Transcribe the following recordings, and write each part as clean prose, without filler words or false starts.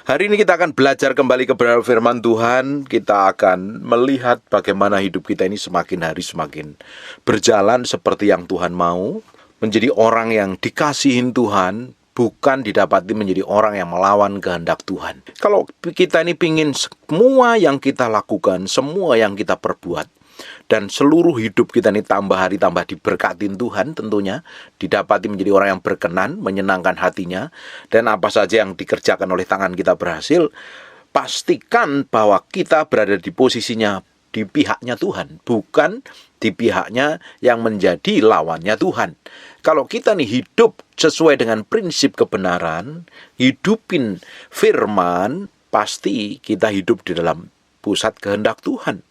Hari ini kita akan belajar kembali kebenaran firman Tuhan. Kita akan melihat bagaimana hidup kita ini semakin hari semakin berjalan seperti yang Tuhan mau. Menjadi orang yang dikasihin Tuhan, bukan didapati menjadi orang yang melawan kehendak Tuhan. Kalau kita ini pingin semua yang kita lakukan, semua yang kita perbuat, dan seluruh hidup kita ini tambah hari tambah diberkatin Tuhan, tentunya didapati menjadi orang yang berkenan, menyenangkan hatinya, dan apa saja yang dikerjakan oleh tangan kita berhasil, pastikan bahwa kita berada di posisinya di pihaknya Tuhan, bukan di pihaknya yang menjadi lawannya Tuhan. Kalau kita nih hidup sesuai dengan prinsip kebenaran, hidupin firman, pasti kita hidup di dalam pusat kehendak Tuhan.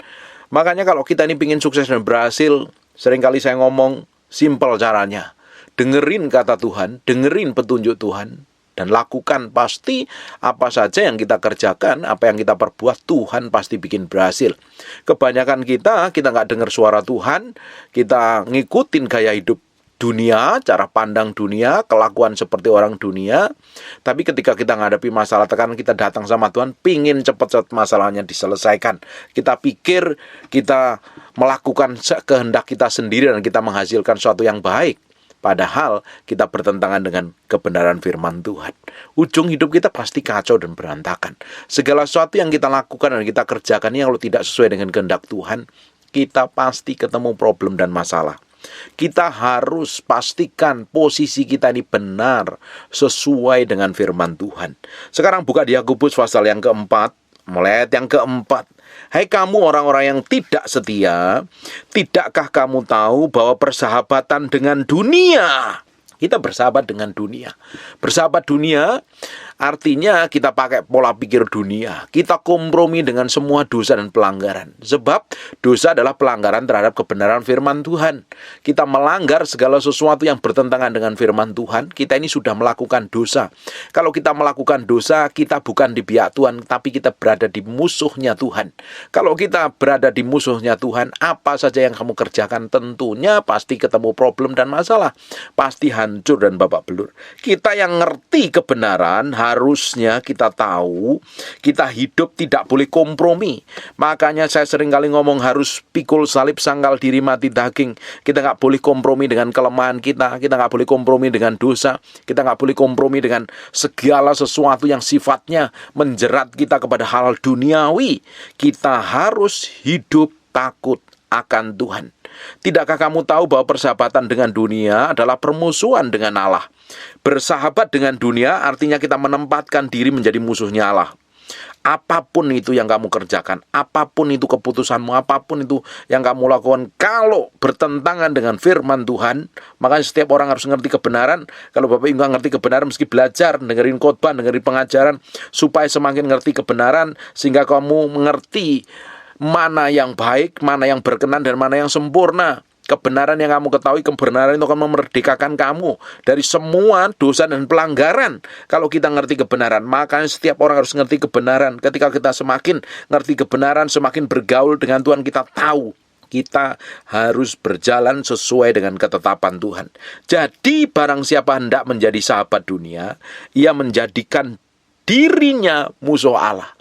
Makanya kalau kita ini ingin sukses dan berhasil, seringkali saya ngomong simpel caranya. Dengerin kata Tuhan, dengerin petunjuk Tuhan, dan lakukan. Pasti apa saja yang kita kerjakan, apa yang kita perbuat, Tuhan pasti bikin berhasil. Kebanyakan kita nggak dengar suara Tuhan, kita ngikutin gaya hidup dunia, cara pandang dunia, kelakuan seperti orang dunia. Tapi ketika kita menghadapi masalah tekanan, kita datang sama Tuhan, pingin cepat-cepat masalahnya diselesaikan. Kita pikir kita melakukan kehendak kita sendiri dan kita menghasilkan sesuatu yang baik. Padahal kita bertentangan dengan kebenaran firman Tuhan. Ujung hidup kita pasti kacau dan berantakan. Segala sesuatu yang kita lakukan dan kita kerjakan yang kalau tidak sesuai dengan kehendak Tuhan, kita pasti ketemu problem dan masalah. Kita harus pastikan posisi kita ini benar sesuai dengan firman Tuhan. Sekarang buka di Yakobus pasal yang keempat, mulai ayat yang keempat. Hai kamu orang-orang yang tidak setia, tidakkah kamu tahu bahwa persahabatan dengan dunia, kita bersahabat dengan dunia. Bersahabat dunia artinya kita pakai pola pikir dunia. Kita kompromi dengan semua dosa dan pelanggaran. Sebab dosa adalah pelanggaran terhadap kebenaran firman Tuhan. Kita melanggar segala sesuatu yang bertentangan dengan firman Tuhan. Kita ini sudah melakukan dosa. Kalau kita melakukan dosa, kita bukan di pihak Tuhan, tapi kita berada di musuhnya Tuhan. Kalau kita berada di musuhnya Tuhan, apa saja yang kamu kerjakan tentunya pasti ketemu problem dan masalah. Pasti hancur dan babak belur. Kita yang ngerti kebenaran, harusnya kita tahu kita hidup tidak boleh kompromi. Makanya saya sering kali ngomong harus pikul salib, sangkal diri, mati daging. Kita nggak boleh kompromi dengan kelemahan kita. Kita nggak boleh kompromi dengan dosa. Kita nggak boleh kompromi dengan segala sesuatu yang sifatnya menjerat kita kepada hal duniawi. Kita harus hidup takut akan Tuhan. Tidakkah kamu tahu bahwa persahabatan dengan dunia adalah permusuhan dengan Allah? Bersahabat dengan dunia artinya kita menempatkan diri menjadi musuhnya Allah. Apapun itu yang kamu kerjakan, apapun itu keputusanmu, apapun itu yang kamu lakukan, kalau bertentangan dengan firman Tuhan, makanya setiap orang harus ngerti kebenaran. Kalau Bapak Ibu nggak ngerti kebenaran, mesti belajar, dengerin khotbah, dengerin pengajaran, supaya semakin ngerti kebenaran, sehingga kamu mengerti mana yang baik, mana yang berkenan, dan mana yang sempurna. Kebenaran yang kamu ketahui, kebenaran itu akan memerdekakan kamu dari semua dosa dan pelanggaran. Kalau kita ngerti kebenaran, makanya setiap orang harus ngerti kebenaran. Ketika kita semakin ngerti kebenaran, semakin bergaul dengan Tuhan, kita tahu kita harus berjalan sesuai dengan ketetapan Tuhan. Jadi barang siapa hendak menjadi sahabat dunia, ia menjadikan dirinya musuh Allah.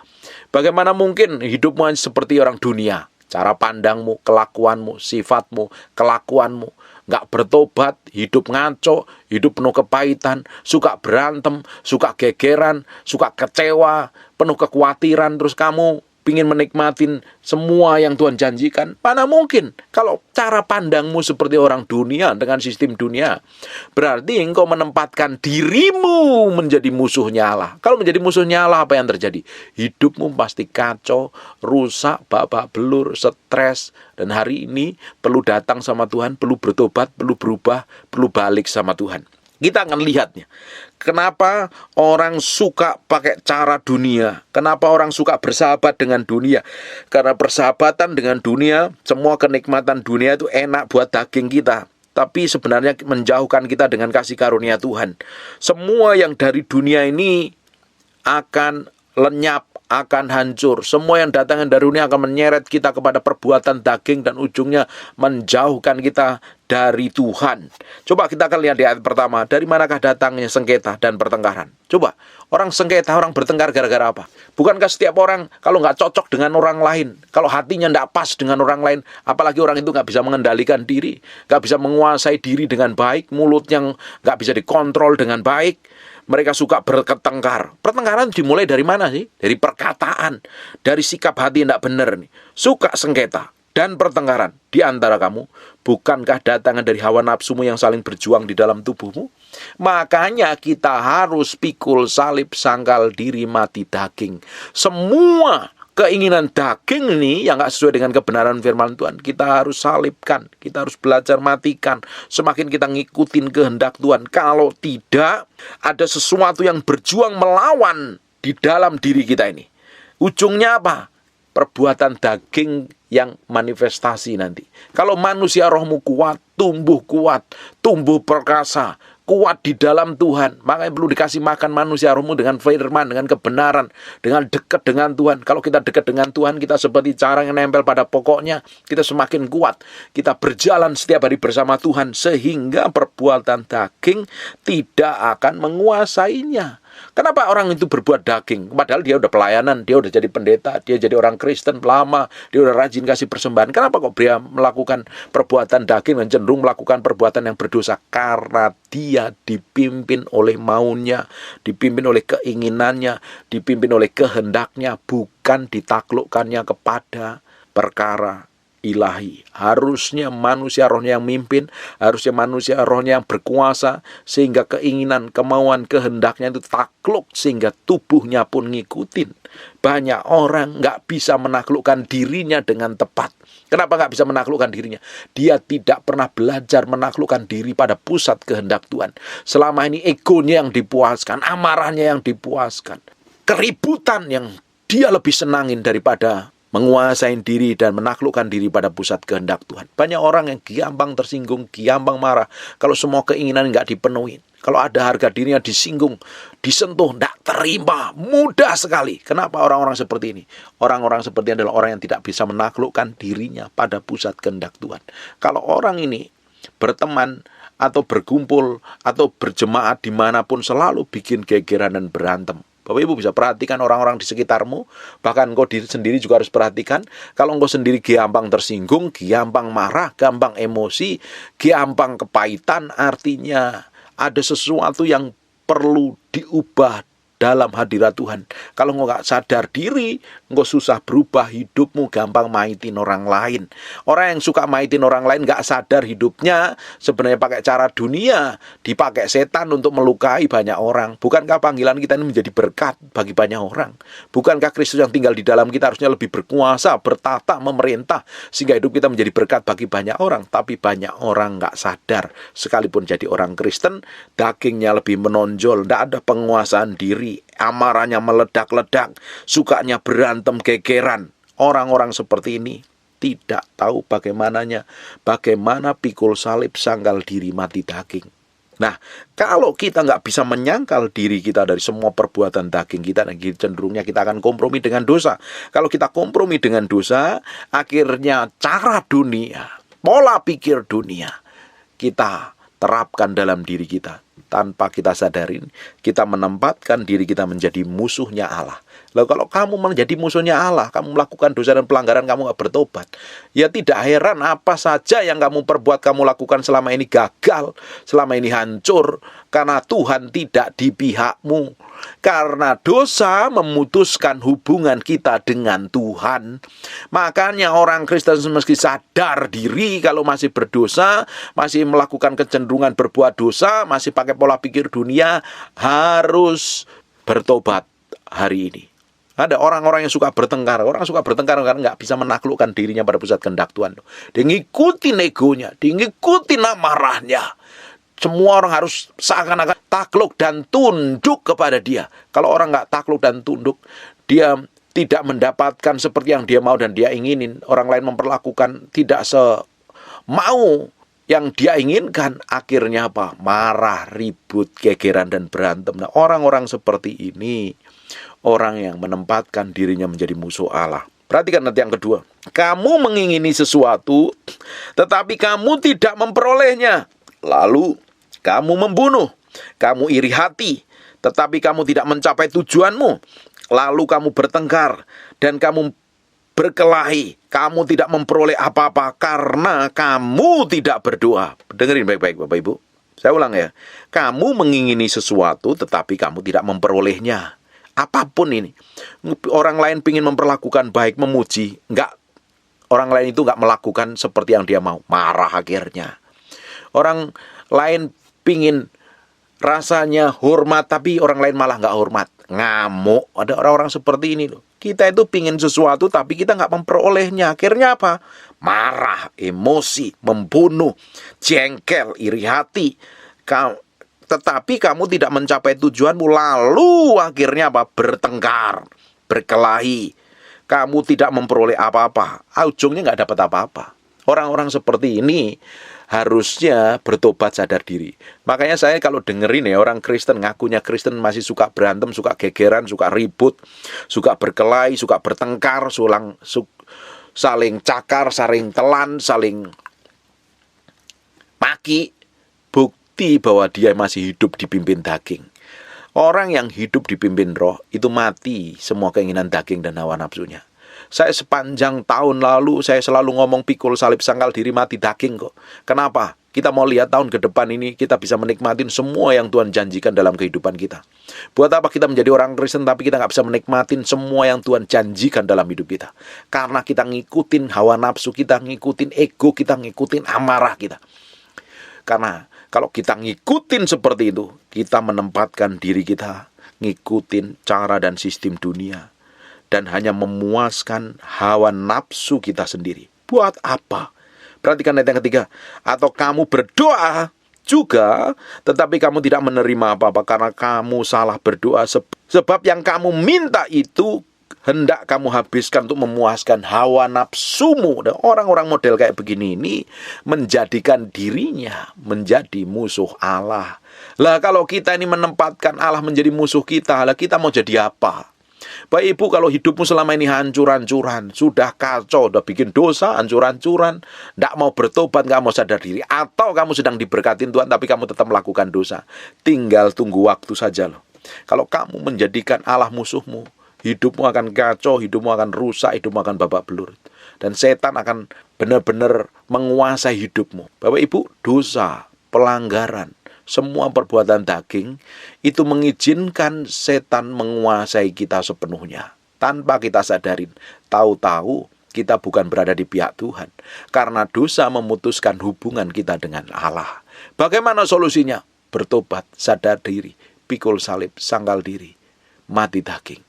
Bagaimana mungkin hidupmu seperti orang dunia? Cara pandangmu, kelakuanmu, sifatmu, kelakuanmu nggak bertobat, hidup ngaco, hidup penuh kepahitan, suka berantem, suka gegeran, suka kecewa, penuh kekhawatiran, terus kamu ingin menikmatin semua yang Tuhan janjikan. Mana mungkin? Kalau cara pandangmu seperti orang dunia dengan sistem dunia, berarti engkau menempatkan dirimu menjadi musuhnya Allah. Kalau menjadi musuhnya Allah, apa yang terjadi? Hidupmu pasti kacau, rusak, babak belur, stres. Dan hari ini perlu datang sama Tuhan, perlu bertobat, perlu berubah, perlu balik sama Tuhan. Kita akan lihatnya. Kenapa orang suka pakai cara dunia? Kenapa orang suka bersahabat dengan dunia? Karena persahabatan dengan dunia, semua kenikmatan dunia itu enak buat daging kita. Tapi sebenarnya menjauhkan kita dengan kasih karunia Tuhan. Semua yang dari dunia ini akan lenyap, akan hancur. Semua yang datang dari dunia akan menyeret kita kepada perbuatan daging dan ujungnya menjauhkan kita dari Tuhan. Coba kita akan lihat di ayat pertama, dari manakah datangnya sengketa dan pertengkaran? Coba, orang sengketa, orang bertengkar gara-gara apa? Bukankah setiap orang kalau nggak cocok dengan orang lain, kalau hatinya nggak pas dengan orang lain, apalagi orang itu nggak bisa mengendalikan diri, nggak bisa menguasai diri dengan baik, mulut yang nggak bisa dikontrol dengan baik, mereka suka bertengkar. Pertengkaran dimulai dari mana sih? Dari perkataan, dari sikap hati yang tidak benar nih. Suka sengketa dan pertengkaran di antara kamu, bukankah datangan dari hawa nafsumu yang saling berjuang di dalam tubuhmu? Makanya kita harus pikul salib, sangkal diri, mati daging. Semua keinginan daging ini yang gak sesuai dengan kebenaran firman Tuhan, kita harus salibkan, kita harus belajar matikan. Semakin kita ngikutin kehendak Tuhan. Kalau tidak, ada sesuatu yang berjuang melawan di dalam diri kita ini. Ujungnya apa? Perbuatan daging yang manifestasi nanti. Kalau manusia rohmu kuat, tumbuh perkasa, kuat di dalam Tuhan. Makanya perlu dikasih makan manusia rohmu dengan firman, dengan kebenaran, dengan dekat dengan Tuhan. Kalau kita dekat dengan Tuhan, kita seperti carang yang nempel pada pokoknya, kita semakin kuat. Kita berjalan setiap hari bersama Tuhan, sehingga perbuatan daging tidak akan menguasainya. Kenapa orang itu berbuat daging? Padahal dia udah pelayanan, dia udah jadi pendeta, dia jadi orang Kristen lama, dia udah rajin kasih persembahan. Kenapa kok dia melakukan perbuatan daging dan cenderung melakukan perbuatan yang berdosa? Karena dia dipimpin oleh maunya, dipimpin oleh keinginannya, dipimpin oleh kehendaknya, bukan ditaklukkannya kepada perkara ilahi. Harusnya manusia rohnya yang mimpin, harusnya manusia rohnya yang berkuasa, sehingga keinginan, kemauan, kehendaknya itu takluk, sehingga tubuhnya pun ngikutin. Banyak orang nggak bisa menaklukkan dirinya dengan tepat. Kenapa nggak bisa menaklukkan dirinya? Dia tidak pernah belajar menaklukkan diri pada pusat kehendak Tuhan. Selama ini egonya yang dipuaskan, amarahnya yang dipuaskan, keributan yang dia lebih senangin daripada menguasai diri dan menaklukkan diri pada pusat kehendak Tuhan. Banyak orang yang gampang tersinggung, gampang marah kalau semua keinginan nggak dipenuhi. Kalau ada harga dirinya disinggung, disentuh, nggak terima, mudah sekali. Kenapa orang-orang seperti ini? Orang-orang seperti ini adalah orang yang tidak bisa menaklukkan dirinya pada pusat kehendak Tuhan. Kalau orang ini berteman atau berkumpul atau berjemaat dimanapun selalu bikin gegeran dan berantem. Bapak Ibu bisa perhatikan orang-orang di sekitarmu, bahkan engkau sendiri juga harus perhatikan. Kalau engkau sendiri gampang tersinggung, gampang marah, gampang emosi, gampang kepahitan, artinya ada sesuatu yang perlu diubah dalam hadirat Tuhan. Kalau engkau gak sadar diri, engkau susah berubah, hidupmu gampang maitin orang lain. Orang yang suka maitin orang lain gak sadar hidupnya sebenarnya pakai cara dunia, dipakai setan untuk melukai banyak orang. Bukankah panggilan kita ini menjadi berkat bagi banyak orang? Bukankah Kristus yang tinggal di dalam kita harusnya lebih berkuasa, bertata, memerintah, sehingga hidup kita menjadi berkat bagi banyak orang? Tapi banyak orang gak sadar, sekalipun jadi orang Kristen, dagingnya lebih menonjol, gak ada penguasaan diri, amarahnya meledak-ledak, sukanya berantem gegeran. Orang-orang seperti ini tidak tahu bagaimana pikul salib, sangkal diri, mati daging. Nah, kalau kita nggak bisa menyangkal diri kita dari semua perbuatan daging kita, cenderungnya kita akan kompromi dengan dosa. Kalau kita kompromi dengan dosa, akhirnya cara dunia, pola pikir dunia, kita terapkan dalam diri kita. Tanpa kita sadarin, kita menempatkan diri kita menjadi musuhnya Allah. Lalu kalau kamu menjadi musuhnya Allah, kamu melakukan dosa dan pelanggaran, kamu gak bertobat, ya tidak heran apa saja yang kamu perbuat, kamu lakukan selama ini gagal, selama ini hancur, karena Tuhan tidak di pihakmu. Karena dosa memutuskan hubungan kita dengan Tuhan. Makanya orang Kristen meski sadar diri kalau masih berdosa, masih melakukan kecenderungan berbuat dosa, masih pakai pola pikir dunia, harus bertobat hari ini. Ada orang-orang yang suka bertengkar. Orang suka bertengkar karena nggak bisa menaklukkan dirinya pada pusat kehendak Tuhan. Dia ngikutin egonya, dia ngikutin amarahnya. Semua orang harus seakan-akan takluk dan tunduk kepada dia. Kalau orang nggak takluk dan tunduk, dia tidak mendapatkan seperti yang dia mau dan dia inginin. Orang lain memperlakukan tidak semau yang dia inginkan. Akhirnya apa? Marah, ribut, gegeran, dan berantem. Nah, orang-orang seperti ini, orang yang menempatkan dirinya menjadi musuh Allah. Perhatikan nanti yang kedua. Kamu mengingini sesuatu, tetapi kamu tidak memperolehnya. Lalu kamu membunuh. Kamu iri hati, tetapi kamu tidak mencapai tujuanmu. Lalu kamu bertengkar, dan kamu berkelahi. Kamu tidak memperoleh apa-apa karena kamu tidak berdoa. Dengerin baik-baik Bapak Ibu. Saya ulang ya. Kamu mengingini sesuatu, tetapi kamu tidak memperolehnya. Apapun ini, orang lain ingin memperlakukan baik, memuji, orang lain itu nggak melakukan seperti yang dia mau, marah akhirnya. Orang lain pingin rasanya hormat, tapi orang lain malah nggak hormat, ngamuk. Ada orang-orang seperti ini loh. Kita itu pingin sesuatu, tapi kita nggak memperolehnya. Akhirnya apa? Marah, emosi, membunuh, jengkel, iri hati. Tetapi kamu tidak mencapai tujuanmu, lalu akhirnya apa? Bertengkar, berkelahi. Kamu tidak memperoleh apa-apa, ujungnya nggak dapat apa-apa. Orang-orang seperti ini harusnya bertobat sadar diri. Makanya saya kalau dengerin ya orang Kristen, ngakunya Kristen masih suka berantem, suka gegeran, suka ribut, suka berkelahi, suka bertengkar, saling cakar, saling telan, saling maki. Bahwa dia masih hidup dipimpin daging. Orang yang hidup dipimpin roh itu mati semua keinginan daging dan hawa nafsunya. Saya sepanjang tahun lalu saya selalu ngomong pikul salib sangkal diri mati daging kok. Kenapa? Kita mau lihat tahun ke depan ini kita bisa menikmatin semua yang Tuhan janjikan dalam kehidupan kita. Buat apa kita menjadi orang Kristen tapi kita nggak bisa menikmatin semua yang Tuhan janjikan dalam hidup kita? Karena kita ngikutin hawa nafsu kita, ngikutin ego kita, ngikutin amarah kita. Karena kalau kita ngikutin seperti itu, kita menempatkan diri kita ngikutin cara dan sistem dunia. Dan hanya memuaskan hawa nafsu kita sendiri. Buat apa? Perhatikan ayat yang ketiga. Atau kamu berdoa juga, tetapi kamu tidak menerima apa-apa karena kamu salah berdoa. Sebab yang kamu minta itu hendak kamu habiskan untuk memuaskan hawa nafsumu. Dan orang-orang model kayak begini ini menjadikan dirinya menjadi musuh Allah. Lah kalau kita ini menempatkan Allah menjadi musuh kita, lah kita mau jadi apa? Bapak Ibu, kalau hidupmu selama ini hancur-hancuran, sudah kacau, sudah bikin dosa, hancur-hancuran, tidak mau bertobat, nggak mau sadar diri, atau kamu sedang diberkatin Tuhan tapi kamu tetap melakukan dosa, tinggal tunggu waktu saja loh. Kalau kamu menjadikan Allah musuhmu, hidupmu akan kacau, hidupmu akan rusak, hidupmu akan babak belur. Dan setan akan benar-benar menguasai hidupmu. Bapak Ibu, dosa, pelanggaran, semua perbuatan daging itu mengizinkan setan menguasai kita sepenuhnya. Tanpa kita sadarin, tahu-tahu kita bukan berada di pihak Tuhan. Karena dosa memutuskan hubungan kita dengan Allah. Bagaimana solusinya? Bertobat, sadar diri, pikul salib, sangkal diri, mati daging.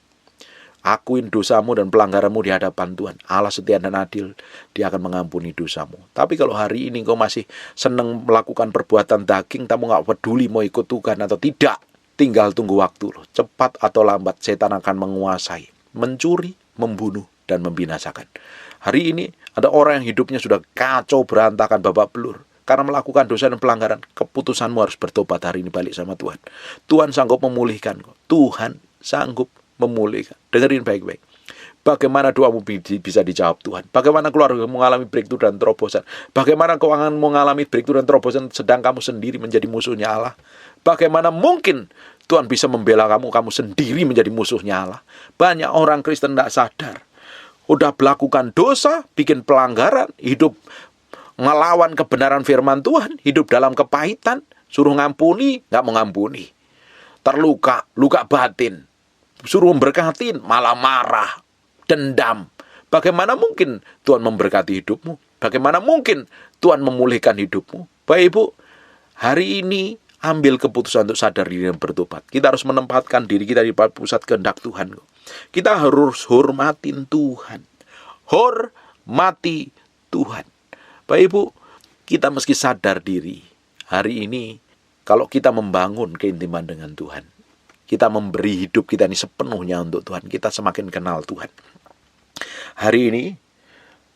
Akuin dosamu dan pelanggaranmu di hadapan Tuhan. Allah setia dan adil, Dia akan mengampuni dosamu. Tapi kalau hari ini kau masih senang melakukan perbuatan daging, kamu gak peduli mau ikut Tuhan atau tidak, tinggal tunggu waktu loh. Cepat atau lambat setan akan menguasai, mencuri, membunuh, dan membinasakan. Hari ini ada orang yang hidupnya sudah kacau, berantakan, babak belur karena melakukan dosa dan pelanggaran. Keputusanmu harus bertobat hari ini, balik sama Tuhan. Tuhan sanggup memulihkan kau. Tuhan sanggup memulihkan. Dengerin baik-baik. Bagaimana doamu bisa dijawab Tuhan? Bagaimana keluarga mengalami breakthrough dan terobosan? Bagaimana keuangan mengalami breakthrough dan terobosan sedang kamu sendiri menjadi musuhnya Allah? Bagaimana mungkin Tuhan bisa membela kamu sendiri menjadi musuhnya Allah? Banyak orang Kristen tidak sadar. Udah melakukan dosa, bikin pelanggaran, hidup ngelawan kebenaran firman Tuhan, hidup dalam kepahitan, suruh ngampuni, nggak mau ngampuni. Terluka, luka batin. Suruh memberkatin, malah marah, dendam. Bagaimana mungkin Tuhan memberkati hidupmu? Bagaimana mungkin Tuhan memulihkan hidupmu? Bapak Ibu, hari ini ambil keputusan untuk sadar diri dan bertobat. Kita harus menempatkan diri kita di pusat kehendak Tuhan. Kita harus hormatin Tuhan. Hormati Tuhan. Bapak Ibu, kita mesti sadar diri. Hari ini, kalau kita membangun keintiman dengan Tuhan, kita memberi hidup kita ini sepenuhnya untuk Tuhan, kita semakin kenal Tuhan. Hari ini,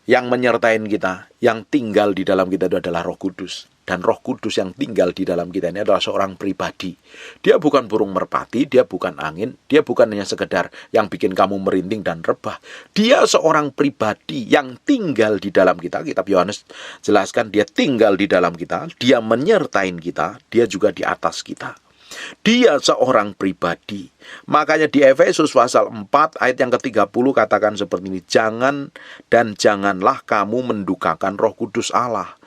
yang menyertain kita, yang tinggal di dalam kita itu adalah Roh Kudus. dan Roh Kudus yang tinggal di dalam kita ini adalah seorang pribadi. Dia bukan burung merpati, dia bukan angin, dia bukan hanya sekedar yang bikin kamu merinding dan rebah. Dia seorang pribadi yang tinggal di dalam kita. Kitab Yohanes jelaskan dia tinggal di dalam kita, dia menyertai kita, dia juga di atas kita. Dia seorang pribadi. Makanya di Efesus pasal 4 ayat yang ke-30 katakan seperti ini, jangan dan janganlah kamu mendukakan Roh Kudus Allah.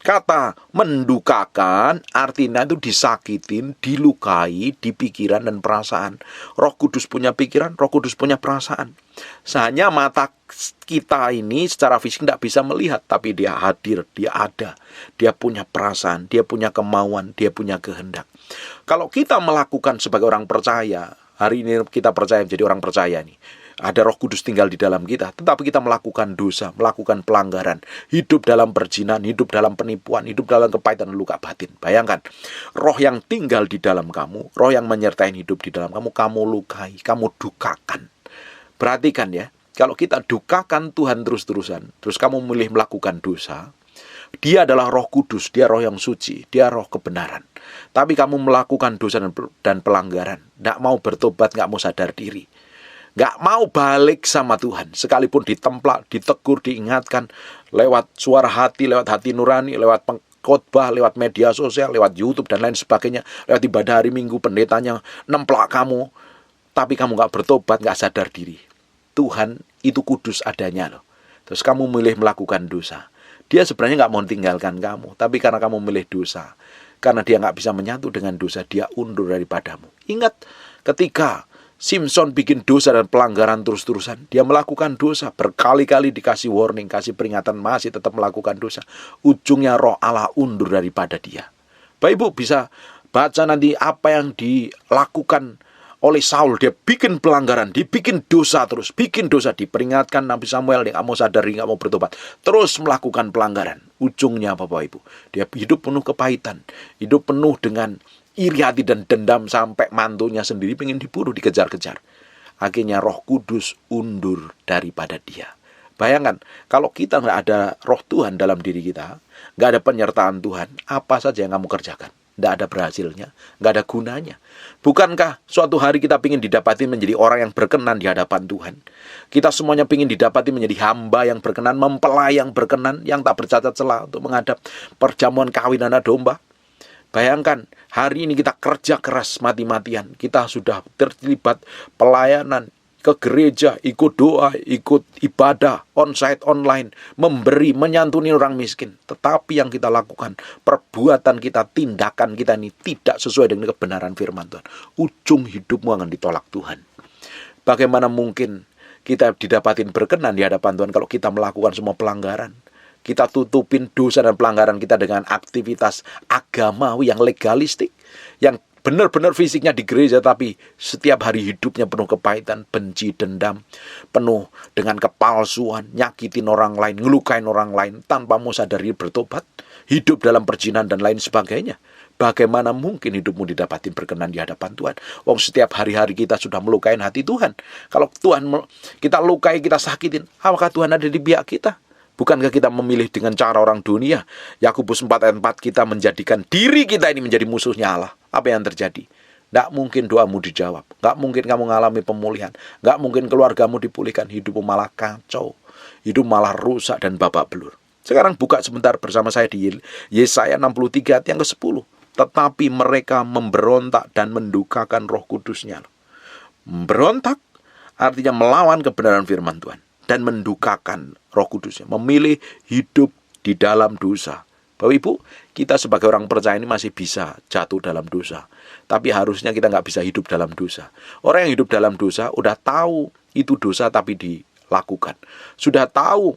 Kata mendukakan artinya itu disakitin, dilukai di pikiran dan perasaan. Roh Kudus punya pikiran, Roh Kudus punya perasaan. Hanya mata kita ini secara fisik tidak bisa melihat, tapi dia hadir, dia ada. Dia punya perasaan, dia punya kemauan, dia punya kehendak. Kalau kita melakukan sebagai orang percaya, hari ini kita percaya menjadi orang percaya nih, ada Roh Kudus tinggal di dalam kita, tetapi kita melakukan dosa, melakukan pelanggaran, hidup dalam perjinan, hidup dalam penipuan, hidup dalam kepahitan dan luka batin. Bayangkan, roh yang tinggal di dalam kamu, roh yang menyertai hidup di dalam kamu, kamu lukai, kamu dukakan. Perhatikan ya, kalau kita dukakan Tuhan terus-terusan, terus kamu memilih melakukan dosa, dia adalah Roh Kudus, dia roh yang suci, dia roh kebenaran. Tapi kamu melakukan dosa dan pelanggaran, tidak mau bertobat, tidak mau sadar diri, nggak mau balik sama Tuhan, sekalipun ditemplak, ditegur, diingatkan lewat suara hati, lewat hati nurani, lewat khotbah, lewat media sosial, lewat YouTube dan lain sebagainya, lewat ibadah hari Minggu pendetanya nemplak kamu, tapi kamu nggak bertobat, nggak sadar diri. Tuhan itu kudus adanya loh. Terus kamu milih melakukan dosa. Dia sebenarnya nggak mau tinggalkan kamu, tapi karena kamu milih dosa, karena dia nggak bisa menyatu dengan dosa, dia undur daripadamu. Ingat, ketika Simpson bikin dosa dan pelanggaran terus-terusan, dia melakukan dosa, berkali-kali dikasih warning, kasih peringatan, masih tetap melakukan dosa. Ujungnya roh Allah undur daripada dia. Bapak Ibu bisa baca nanti apa yang dilakukan oleh Saul. Dia bikin pelanggaran, dia bikin dosa terus, bikin dosa, diperingatkan Nabi Samuel, dia nggak mau sadar, dia nggak mau bertobat, terus melakukan pelanggaran. Ujungnya Bapak Ibu, dia hidup penuh kepahitan, hidup penuh dengan iri hati dan dendam, sampai mantunya sendiri pengen dibunuh, dikejar-kejar. Akhirnya Roh Kudus undur daripada dia. Bayangkan, kalau kita nggak ada Roh Tuhan dalam diri kita, nggak ada penyertaan Tuhan, apa saja yang kamu kerjakan, nggak ada berhasilnya, nggak ada gunanya. Bukankah suatu hari kita ingin didapati menjadi orang yang berkenan di hadapan Tuhan? Kita semuanya ingin didapati menjadi hamba yang berkenan, mempelai yang berkenan, yang tak bercacat celah untuk menghadap perjamuan kawin anak domba. Bayangkan, hari ini kita kerja keras mati-matian, kita sudah terlibat pelayanan, ke gereja, ikut doa, ikut ibadah, onsite, online, memberi, menyantuni orang miskin. Tetapi yang kita lakukan, perbuatan kita, tindakan kita ini tidak sesuai dengan kebenaran firman Tuhan. Ujung hidupmu akan ditolak Tuhan. Bagaimana mungkin kita didapatin berkenan di hadapan Tuhan kalau kita melakukan semua pelanggaran? Kita tutupin dosa dan pelanggaran kita dengan aktivitas agamawi yang legalistik, yang benar-benar fisiknya di gereja, tapi setiap hari hidupnya penuh kepahitan, benci, dendam, penuh dengan kepalsuan, nyakitin orang lain, ngelukain orang lain, tanpa mau sadari bertobat, hidup dalam perjinan dan lain sebagainya. Bagaimana mungkin hidupmu didapatin berkenan di hadapan Tuhan? Wong setiap hari-hari kita sudah melukain hati Tuhan. Kalau Tuhan kita lukai, kita sakitin, apakah Tuhan ada di pihak kita? Bukankah kita memilih dengan cara orang dunia? Yakobus 4 ayat 4, kita menjadikan diri kita ini menjadi musuhnya Allah. Apa yang terjadi? Tidak mungkin doamu dijawab. Tidak mungkin kamu mengalami pemulihan. Tidak mungkin keluargamu dipulihkan. Hidupmu malah kacau. Hidup malah rusak dan babak belur. Sekarang buka sebentar bersama saya di Yesaya 63 ayat yang ke-10. Tetapi mereka memberontak dan mendukakan Roh Kudusnya. Memberontak artinya melawan kebenaran firman Tuhan. Dan mendukakan Roh Kudusnya, memilih hidup di dalam dosa. Bapak Ibu, kita sebagai orang percaya ini masih bisa jatuh dalam dosa, tapi harusnya kita nggak bisa hidup dalam dosa. Orang yang hidup dalam dosa udah tahu itu dosa tapi dilakukan. Sudah tahu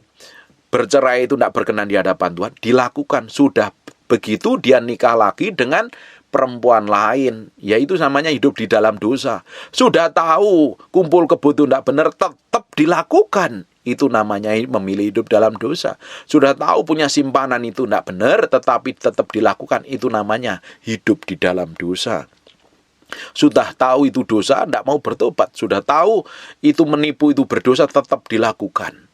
bercerai itu tidak berkenan di hadapan Tuhan, dilakukan. Sudah begitu dia nikah lagi dengan perempuan lain, yaitu namanya hidup di dalam dosa. Sudah tahu kumpul kebo itu tidak benar, tetap dilakukan. Itu namanya memilih hidup dalam dosa. Sudah tahu punya simpanan itu tidak benar, tetapi tetap dilakukan. Itu namanya hidup di dalam dosa. Sudah tahu itu dosa, tidak mau bertobat. Sudah tahu itu menipu, itu berdosa, tetap dilakukan.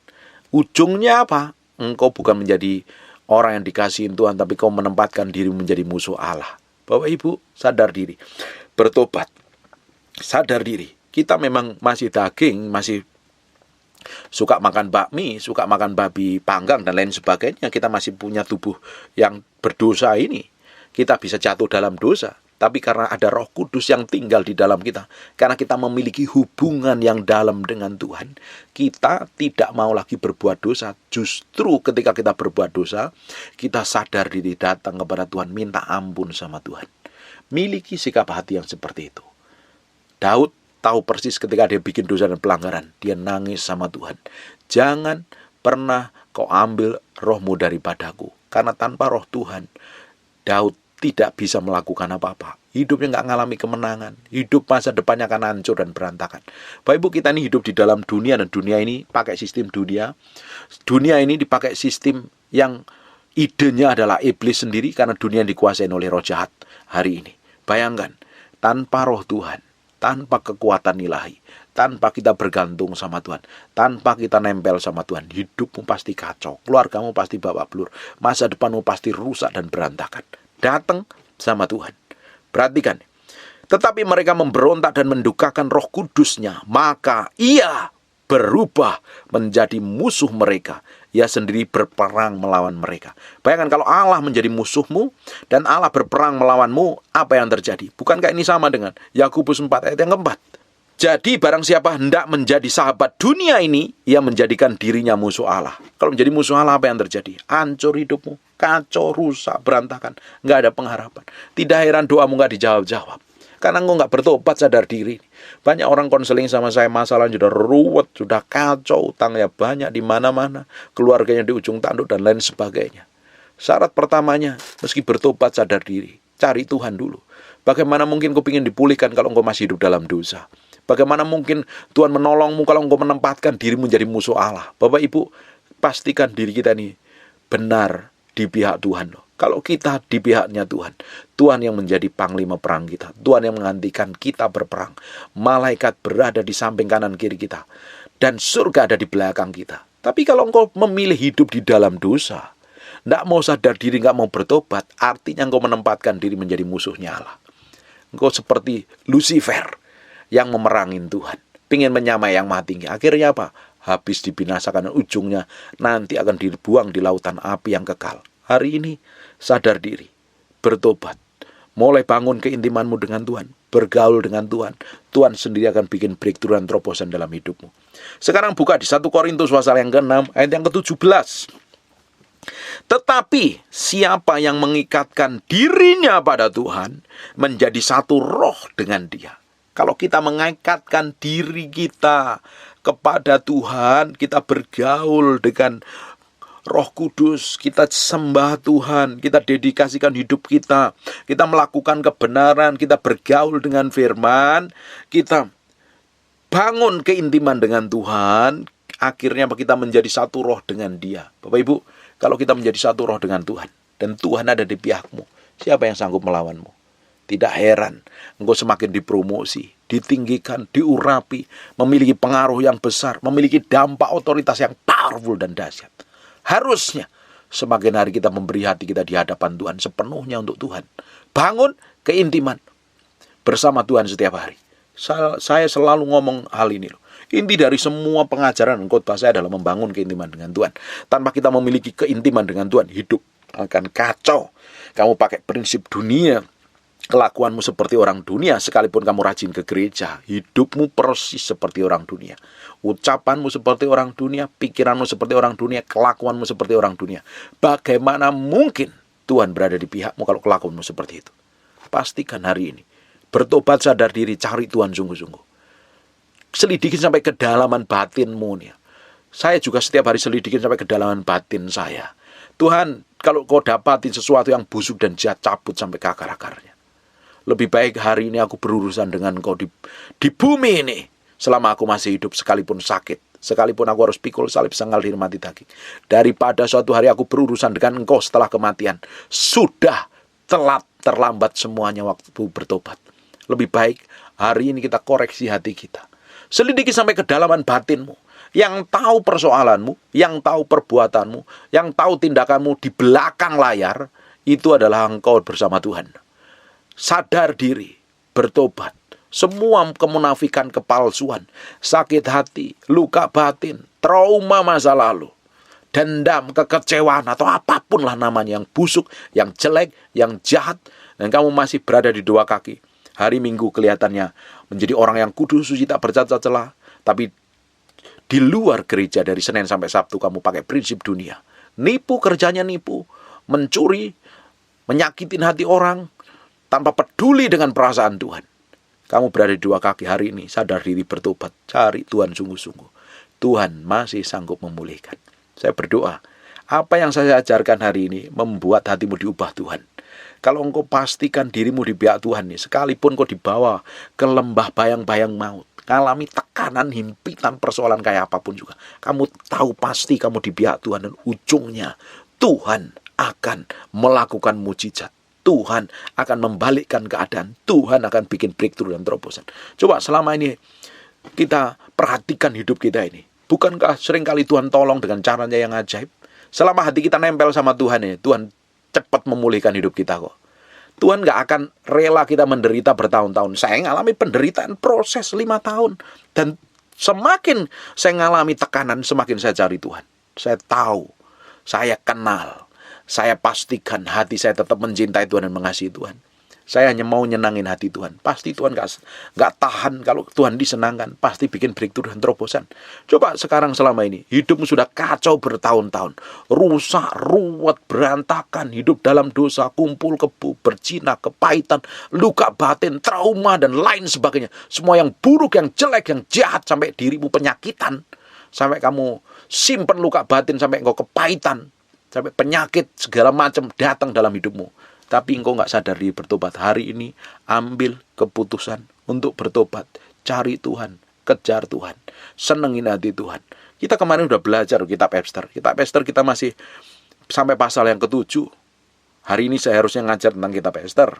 Ujungnya apa? Engkau bukan menjadi orang yang dikasihin Tuhan, tapi kau menempatkan diri menjadi musuh Allah. Bapak Ibu, sadar diri, bertobat, sadar diri. Kita memang masih daging, masih suka makan bakmi, suka makan babi panggang dan lain sebagainya. Kita masih punya tubuh yang berdosa ini. Kita bisa jatuh dalam dosa. Tapi karena ada Roh Kudus yang tinggal di dalam kita, karena kita memiliki hubungan yang dalam dengan Tuhan, kita tidak mau lagi berbuat dosa. Justru ketika kita berbuat dosa, kita sadar diri, datang kepada Tuhan, minta ampun sama Tuhan. Miliki sikap hati yang seperti itu. Daud tahu persis ketika dia bikin dosa dan pelanggaran, dia nangis sama Tuhan. Jangan pernah kau ambil rohmu daripadaku. Karena tanpa roh Tuhan, Daud tidak bisa melakukan apa-apa. Hidupnya nggak ngalami kemenangan. Hidup masa depannya akan hancur dan berantakan. Bapak Ibu, kita ini hidup di dalam dunia, dan dunia ini pakai sistem dunia. Dunia ini dipakai sistem yang idenya adalah iblis sendiri, karena dunia dikuasai oleh roh jahat hari ini. Bayangkan, tanpa roh Tuhan, tanpa kekuatan ilahi, tanpa kita bergantung sama Tuhan, tanpa kita nempel sama Tuhan, hidupmu pasti kacau, keluargamu pasti babak belur, masa depanmu pasti rusak dan berantakan. Datang sama Tuhan. Perhatikan. Tetapi mereka memberontak dan mendukakan Roh Kudusnya, maka Ia berubah menjadi musuh mereka. Ia sendiri berperang melawan mereka. Bayangkan kalau Allah menjadi musuhmu dan Allah berperang melawanmu, apa yang terjadi? Bukankah ini sama dengan Yakobus 4 ayat yang keempat? Jadi barang siapa hendak menjadi sahabat dunia ini, ia menjadikan dirinya musuh Allah. Kalau menjadi musuh Allah, apa yang terjadi? Hancur hidupmu, kacau, rusak, berantakan, nggak ada pengharapan. Tidak heran doamu nggak dijawab-jawab, karena engkau nggak bertobat, sadar diri. Banyak orang konseling sama saya, masalahnya sudah ruwet, sudah kacau, utangnya banyak di mana-mana, keluarganya di ujung tanduk dan lain sebagainya. Syarat pertamanya, meski bertobat, sadar diri, cari Tuhan dulu. Bagaimana mungkin kau ingin dipulihkan kalau engkau masih hidup dalam dosa? Bagaimana mungkin Tuhan menolongmu kalau engkau menempatkan dirimu menjadi musuh Allah? Bapak Ibu, pastikan diri kita ini benar di pihak Tuhan. Kalau kita di pihaknya Tuhan, Tuhan yang menjadi panglima perang kita, Tuhan yang menggantikan kita berperang, malaikat berada di samping kanan kiri kita, dan surga ada di belakang kita. Tapi kalau engkau memilih hidup di dalam dosa, tidak mau sadar diri, nggak mau bertobat, artinya engkau menempatkan diri menjadi musuhnya Allah. Engkau seperti Lucifer yang memerangin Tuhan, pingin menyamai yang maha tinggi. Akhirnya apa? Habis dibinasakan, ujungnya nanti akan dibuang di lautan api yang kekal. Hari ini sadar diri, bertobat, mulai bangun keintimanmu dengan Tuhan, bergaul dengan Tuhan. Tuhan sendiri akan bikin breakthrough dan terobosan dalam hidupmu. Sekarang buka di 1 Korintus pasal yang ke-6 ayat yang ke-17. Tetapi siapa yang mengikatkan dirinya pada Tuhan menjadi satu roh dengan Dia. Kalau kita mengikatkan diri kita kepada Tuhan, kita bergaul dengan Roh Kudus, kita sembah Tuhan, kita dedikasikan hidup kita melakukan kebenaran, kita bergaul dengan firman, kita bangun keintiman dengan Tuhan, akhirnya kita menjadi satu roh dengan Dia. Bapak Ibu, kalau kita menjadi satu roh dengan Tuhan, dan Tuhan ada di pihakmu, siapa yang sanggup melawanmu? Tidak heran, engkau semakin dipromosi, ditinggikan, diurapi, memiliki pengaruh yang besar, memiliki dampak otoritas yang powerful dan dahsyat. Harusnya semakin hari kita memberi hati kita di hadapan Tuhan sepenuhnya untuk Tuhan. Bangun keintiman bersama Tuhan setiap hari. Saya selalu ngomong hal ini loh. Inti dari semua pengajaran khotbah saya adalah membangun keintiman dengan Tuhan. Tanpa kita memiliki keintiman dengan Tuhan, hidup akan kacau. Kamu pakai prinsip dunia, kelakuanmu seperti orang dunia, sekalipun kamu rajin ke gereja, hidupmu persis seperti orang dunia. Ucapanmu seperti orang dunia, pikiranmu seperti orang dunia, kelakuanmu seperti orang dunia. Bagaimana mungkin Tuhan berada di pihakmu kalau kelakuanmu seperti itu? Pastikan hari ini, bertobat, sadar diri, cari Tuhan sungguh-sungguh. Selidikin sampai kedalaman batinmu nih. Saya juga setiap hari selidikin sampai kedalaman batin saya. Tuhan, kalau kau dapatin sesuatu yang busuk dan jahat, cabut sampai ke akar-akarnya. Lebih baik hari ini aku berurusan dengan engkau di bumi ini, selama aku masih hidup, sekalipun sakit, sekalipun aku harus pikul salib sanggal dirmati daging, daripada suatu hari aku berurusan dengan engkau setelah kematian. Sudah terlambat semuanya waktu bertobat. Lebih baik hari ini kita koreksi hati kita. Selidiki sampai kedalaman batinmu. Yang tahu persoalanmu, yang tahu perbuatanmu, yang tahu tindakanmu di belakang layar, itu adalah engkau bersama Tuhan. Sadar diri, bertobat. Semua kemunafikan, kepalsuan, sakit hati, luka batin, trauma masa lalu, dendam, kekecewaan, atau apapun lah namanya, yang busuk, yang jelek, yang jahat, dan kamu masih berada di dua kaki. Hari Minggu kelihatannya menjadi orang yang kudus, suci, tak bercacat celah, tapi di luar gereja dari Senin sampai Sabtu kamu pakai prinsip dunia. Nipu, kerjanya nipu, mencuri, menyakitin hati orang, tanpa peduli dengan perasaan Tuhan. Kamu berada di dua kaki hari ini, sadar diri, bertobat, cari Tuhan sungguh-sungguh. Tuhan masih sanggup memulihkan. Saya berdoa, apa yang saya ajarkan hari ini membuat hatimu diubah Tuhan. Kalau engkau pastikan dirimu di pihak Tuhan nih, sekalipun kau dibawa ke lembah bayang-bayang maut, ngalami tekanan, himpitan, persoalan kayak apapun juga, kamu tahu pasti kamu di pihak Tuhan, dan ujungnya Tuhan akan melakukan mujizat. Tuhan akan membalikkan keadaan. Tuhan akan bikin breakthrough dan terobosan. Coba selama ini kita perhatikan hidup kita ini. Bukankah seringkali Tuhan tolong dengan caranya yang ajaib? Selama hati kita nempel sama Tuhan ini, Tuhan cepat memulihkan hidup kita kok. Tuhan gak akan rela kita menderita bertahun-tahun. Saya ngalami penderitaan proses 5 tahun. Dan semakin saya ngalami tekanan, semakin saya cari Tuhan. Saya tahu, saya kenal, saya pastikan hati saya tetap mencintai Tuhan dan mengasihi Tuhan. Saya hanya mau nyenangin hati Tuhan. Pasti Tuhan gak tahan kalau Tuhan disenangkan. Pasti bikin breakthrough dan terobosan. Coba sekarang selama ini, hidupmu sudah kacau bertahun-tahun. Rusak, ruwet, berantakan. Hidup dalam dosa, kumpul kebu, berzina, kepahitan, luka batin, trauma, dan lain sebagainya. Semua yang buruk, yang jelek, yang jahat, sampai dirimu penyakitan. Sampai kamu simpen luka batin, sampai engkau kepahitan. Sampai penyakit segala macam datang dalam hidupmu. Tapi engkau gak sadar diri bertobat. Hari ini ambil keputusan untuk bertobat. Cari Tuhan, kejar Tuhan, senengin hati Tuhan. Kita kemarin udah belajar kitab Esther. Kitab Esther kita masih sampai pasal yang ke-7. Hari ini saya harusnya ngajar tentang kitab Esther,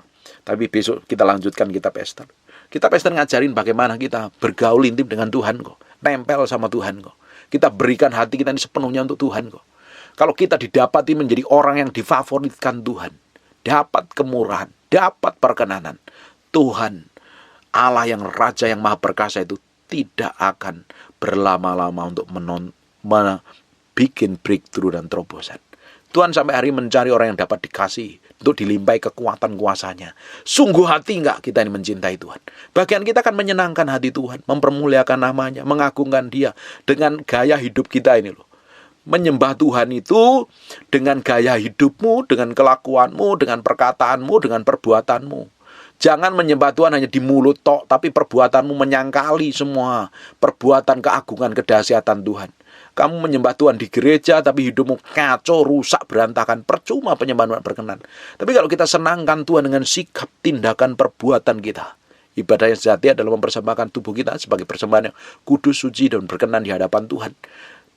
tapi besok kita lanjutkan kitab Esther. Kitab Esther ngajarin bagaimana kita bergaul intim dengan Tuhan kok. Nempel sama Tuhan kok. Kita berikan hati kita ini sepenuhnya untuk Tuhan kok. Kalau kita didapati menjadi orang yang difavoritkan Tuhan, dapat kemurahan, dapat perkenanan, Tuhan, Allah yang Raja yang Maha Perkasa itu tidak akan berlama-lama untuk bikin breakthrough dan terobosan. Tuhan sampai hari mencari orang yang dapat dikasih untuk dilimpahi kekuatan kuasanya. Sungguh hati enggak kita ini mencintai Tuhan? Bagian kita akan menyenangkan hati Tuhan, mempermuliakan namanya, mengagungkan Dia dengan gaya hidup kita ini loh. Menyembah Tuhan itu dengan gaya hidupmu, dengan kelakuanmu, dengan perkataanmu, dengan perbuatanmu. Jangan menyembah Tuhan hanya di mulut tok, tapi perbuatanmu menyangkali semua perbuatan keagungan kedahsyatan Tuhan. Kamu menyembah Tuhan di gereja, tapi hidupmu kacau, rusak, berantakan. Percuma penyembahan berkenan. Tapi kalau kita senangkan Tuhan dengan sikap, tindakan, perbuatan kita, ibadah yang sejati adalah mempersembahkan tubuh kita sebagai persembahan yang kudus, suci, dan berkenan di hadapan Tuhan.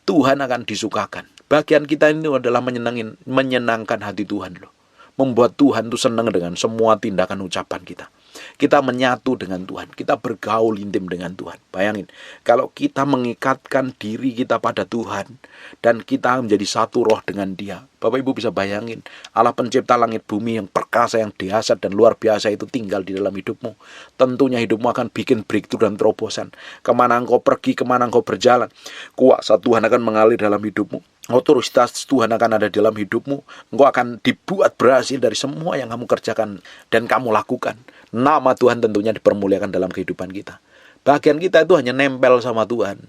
Tuhan akan disukakan. Bagian kita ini adalah menyenangkan hati Tuhan loh. Membuat Tuhan itu senang dengan semua tindakan ucapan kita. Kita menyatu dengan Tuhan. Kita bergaul intim dengan Tuhan. Bayangin, kalau kita mengikatkan diri kita pada Tuhan dan kita menjadi satu roh dengan Dia. Bapak Ibu bisa bayangin, Allah pencipta langit bumi yang perkasa, yang dahsyat dan luar biasa itu tinggal di dalam hidupmu. Tentunya hidupmu akan bikin breakthrough dan terobosan. Kemana engkau pergi, kemana engkau berjalan, kuasa Tuhan akan mengalir dalam hidupmu. Otoritas Tuhan akan ada dalam hidupmu. Engkau akan dibuat berhasil dari semua yang kamu kerjakan dan kamu lakukan. Nama Tuhan tentunya dipermuliakan dalam kehidupan kita. Bagian kita itu hanya nempel sama Tuhan,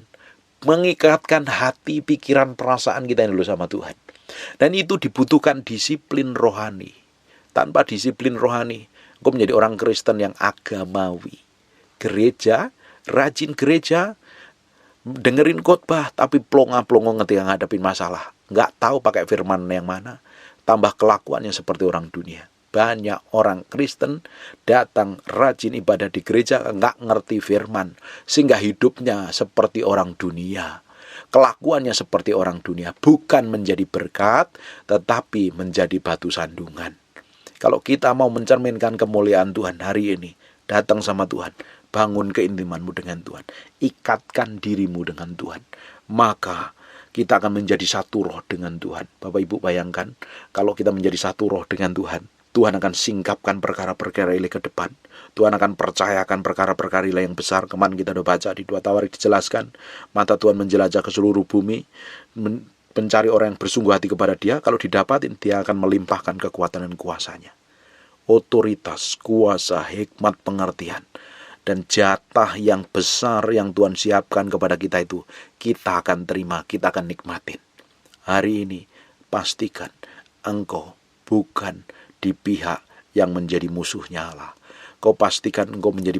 mengikatkan hati, pikiran, perasaan kita dulu sama Tuhan. Dan itu dibutuhkan disiplin rohani. Tanpa disiplin rohani, engkau menjadi orang Kristen yang agamawi. Gereja, rajin gereja, dengerin khotbah, tapi plonga-plongo ketika ngadepin masalah. Nggak tahu pakai firman yang mana. Tambah kelakuannya seperti orang dunia. Banyak orang Kristen datang rajin ibadah di gereja, nggak ngerti firman. Sehingga hidupnya seperti orang dunia. Kelakuannya seperti orang dunia. Bukan menjadi berkat, tetapi menjadi batu sandungan. Kalau kita mau mencerminkan kemuliaan Tuhan hari ini, datang sama Tuhan. bangun keintimanmu dengan Tuhan, ikatkan dirimu dengan Tuhan, maka kita akan menjadi satu roh dengan Tuhan. Bapak Ibu bayangkan, kalau kita menjadi satu roh dengan Tuhan, Tuhan akan singkapkan perkara-perkara ilahi ke depan. Tuhan akan percayakan perkara-perkara ilahi yang besar. Kemarin kita sudah baca di 2 Tawarik dijelaskan, mata Tuhan menjelajah ke seluruh bumi, mencari orang yang bersungguh hati kepada Dia. Kalau didapatin, Dia akan melimpahkan kekuatan dan kuasanya. Otoritas, kuasa, hikmat, pengertian, dan jatah yang besar yang Tuhan siapkan kepada kita itu, kita akan terima, kita akan nikmatin. Hari ini, pastikan engkau bukan di pihak yang menjadi musuhnya Allah. Kau pastikan engkau menjadi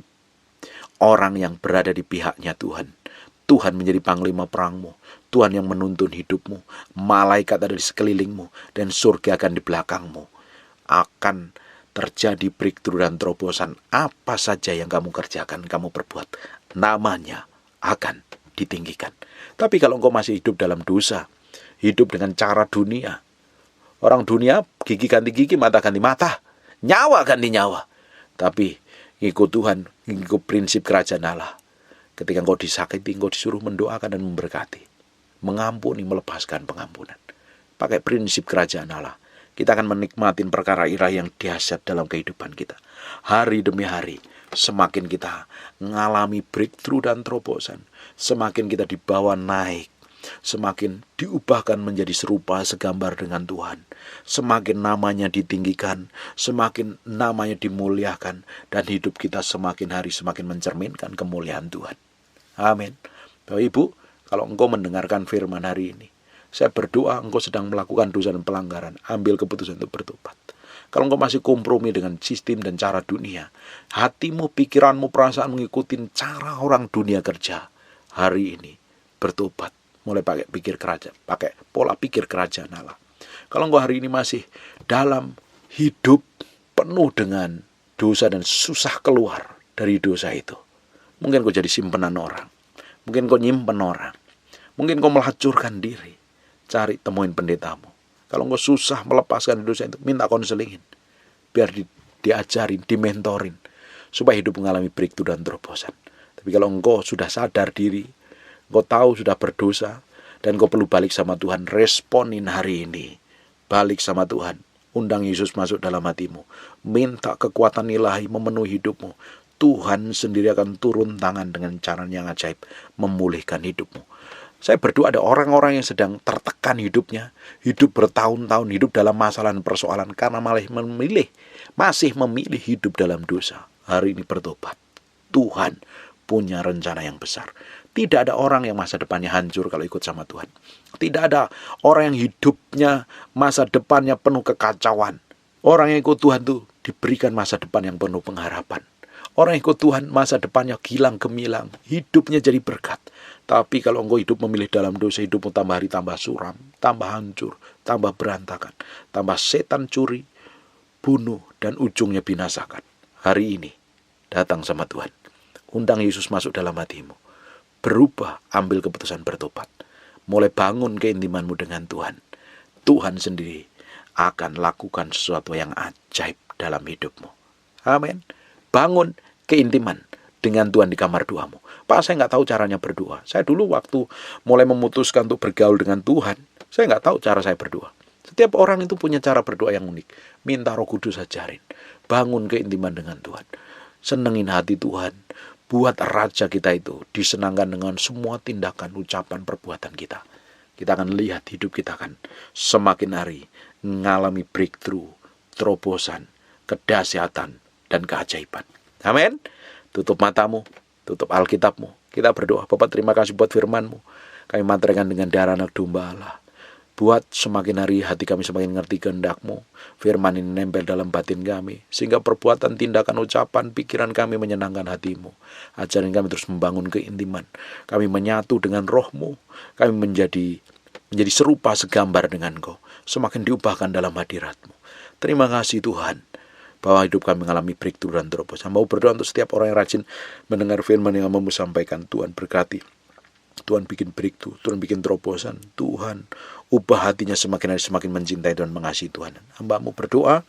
orang yang berada di pihaknya Tuhan. Tuhan menjadi panglima perangmu. Tuhan yang menuntun hidupmu. Malaikat ada di sekelilingmu. Dan surga akan di belakangmu. Akan terjadi breakthrough dan terobosan. Apa saja yang kamu kerjakan, kamu perbuat, namanya akan ditinggikan. Tapi kalau engkau masih hidup dalam dosa, hidup dengan cara dunia, orang dunia gigi ganti gigi, mata ganti mata, nyawa ganti nyawa. Tapi ngikut Tuhan, ngikut prinsip kerajaan Allah. Ketika engkau disakiti, engkau disuruh mendoakan dan memberkati, mengampuni, melepaskan pengampunan. Pakai prinsip kerajaan Allah. Kita akan menikmati perkara ilahi yang dahsyat dalam kehidupan kita. Hari demi hari, semakin kita mengalami breakthrough dan terobosan, semakin kita dibawa naik, semakin diubahkan menjadi serupa segambar dengan Tuhan, semakin namanya ditinggikan, semakin namanya dimuliakan, dan hidup kita semakin hari semakin mencerminkan kemuliaan Tuhan. Amin. Bapak Ibu, kalau engkau mendengarkan firman hari ini, saya berdoa engkau sedang melakukan dosa dan pelanggaran, ambil keputusan untuk bertobat. Kalau engkau masih kompromi dengan sistem dan cara dunia, hatimu, pikiranmu, perasaan mengikuti cara orang dunia kerja, hari ini bertobat. Mulai pakai pikir kerajaan, pakai pola pikir kerajaan Allah. Kalau engkau hari ini masih dalam hidup penuh dengan dosa dan susah keluar dari dosa itu, mungkin kau jadi simpenan orang, mungkin kau nyimpen orang, mungkin kau melacurkan diri. Cari, temuin pendetamu. Kalau engkau susah melepaskan dosa itu, minta konselingin, biar diajarin, dimentorin, supaya hidup mengalami breakthrough dan terobosan. Tapi kalau engkau sudah sadar diri, engkau tahu sudah berdosa, dan engkau perlu balik sama Tuhan, responin hari ini. Balik sama Tuhan, undang Yesus masuk dalam hatimu, minta kekuatan ilahi memenuhi hidupmu. Tuhan sendiri akan turun tangan dengan cara yang ajaib, memulihkan hidupmu. Saya berdoa ada orang-orang yang sedang tertekan hidupnya, hidup bertahun-tahun, hidup dalam masalah dan persoalan, karena masih memilih hidup dalam dosa. Hari ini bertobat. Tuhan punya rencana yang besar. Tidak ada orang yang masa depannya hancur kalau ikut sama Tuhan. Tidak ada orang yang hidupnya, masa depannya penuh kekacauan. Orang yang ikut Tuhan itu diberikan masa depan yang penuh pengharapan. Orang yang ikut Tuhan, masa depannya gilang gemilang, hidupnya jadi berkat. Tapi kalau engkau hidup memilih dalam dosa, hidupmu tambah hari tambah suram, tambah hancur, tambah berantakan, tambah setan curi, bunuh, dan ujungnya binasakan. Hari ini, datang sama Tuhan. Undang Yesus masuk dalam hatimu. Berubah, ambil keputusan bertobat. Mulai bangun keintimanmu dengan Tuhan. Tuhan sendiri akan lakukan sesuatu yang ajaib dalam hidupmu. Amin. Bangun keintiman dengan Tuhan di kamar doamu. Pak, saya nggak tahu caranya berdoa. Saya dulu waktu mulai memutuskan untuk bergaul dengan Tuhan, saya nggak tahu cara saya berdoa. Setiap orang itu punya cara berdoa yang unik. Minta Roh Kudus ajarin. Bangun keintiman dengan Tuhan. Senengin hati Tuhan. Buat raja kita itu disenangkan dengan semua tindakan, ucapan, perbuatan kita. Kita akan lihat hidup kita akan semakin hari mengalami breakthrough, terobosan, kedahsyatan, dan keajaiban. Amin. Tutup matamu, tutup Alkitabmu. Kita berdoa. Bapak, terima kasih buat firman-Mu. Kami mantrakan dengan darah anak domba Allah. Buat semakin hari hati kami semakin ngerti kehendak-Mu. Firman ini nempel dalam batin kami, sehingga perbuatan, tindakan, ucapan, pikiran kami menyenangkan hati-Mu. Ajarin kami terus membangun keintiman. Kami menyatu dengan Roh-Mu. Kami menjadi serupa segambar dengan Engkau. Semakin diubahkan dalam hadirat-Mu. Terima kasih Tuhan, bahwa hidup kami mengalami breakthrough dan terobosan. Mau berdoa untuk setiap orang yang rajin mendengar firman yang mau sampaikan. Tuhan berkati. Tuhan bikin breakthrough, Tuhan bikin terobosan. Tuhan ubah hatinya semakin hari semakin mencintai dan mengasihi Tuhan. Hamba-Mu berdoa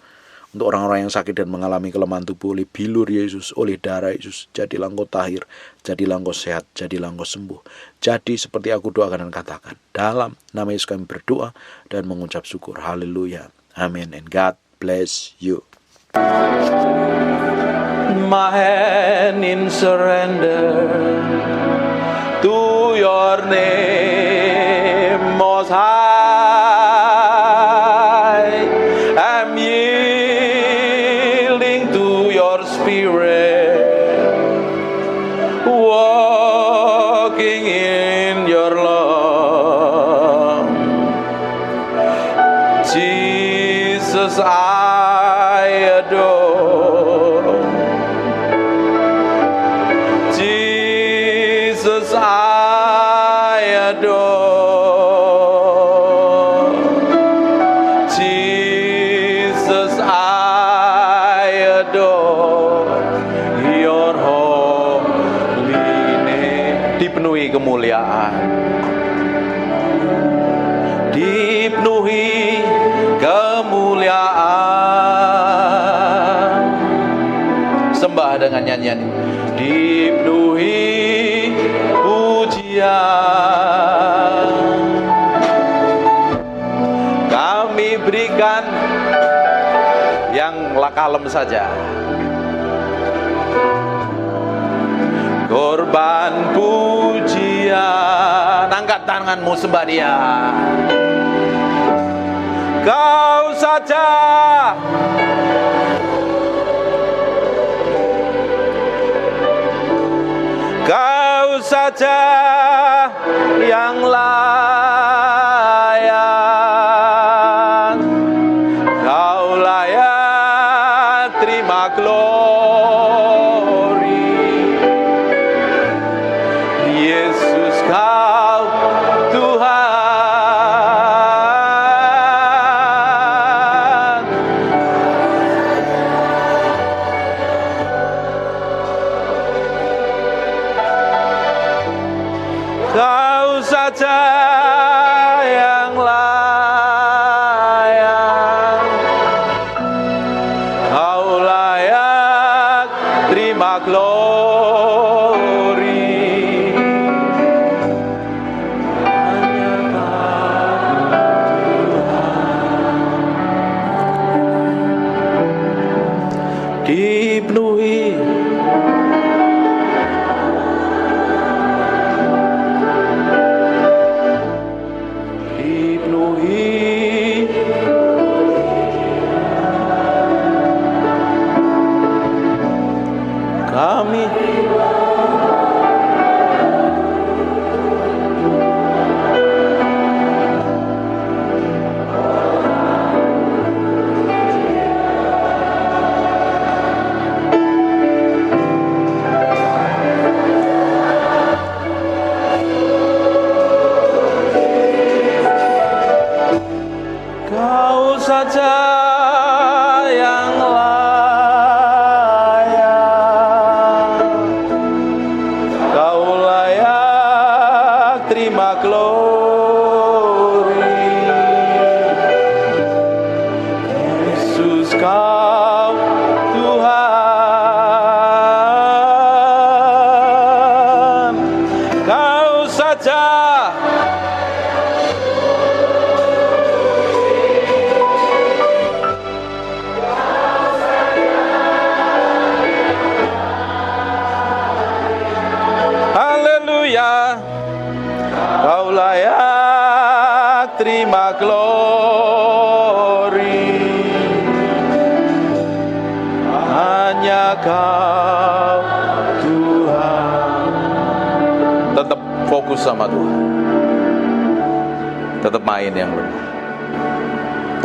Untuk orang-orang yang sakit dan mengalami kelemahan tubuh oleh bilur Yesus, oleh darah Yesus, jadilah engkau tahir, jadilah engkau sehat, jadilah engkau sembuh. Jadi seperti aku doakan dan katakan, dalam nama Yesus kami berdoa dan mengucap syukur. Haleluya. Amin. And God bless you. My hand in surrender to your name, Most High. I'm yielding to your spirit, walking in your love. Jesus, I adore. Jesus, I adore. Jesus, I adore your holy name. Dipenuhi kemuliaan, dipenuhi kemuliaan. Sembah dengan nyanyian ini. Dipenuhi pujian, kami berikan yang kalem saja. Korban pujian, angkat tanganmu sembah Dia. Kau saja Kau saja yang layak, Kau layak terima glory. Yesus, Kau Tuhan. Kau saja yang layak, Kau layak terima glory. Hanya Kau Tuhan. Dipenuhi kami. Kau saja yang layak, Kau layak terima glory. Yesus, Kau Tuhan. Kau saja Kau layak terima glory. Hanya Kau Tuhan. Tetap fokus sama Tuhan, tetap main yang lemah.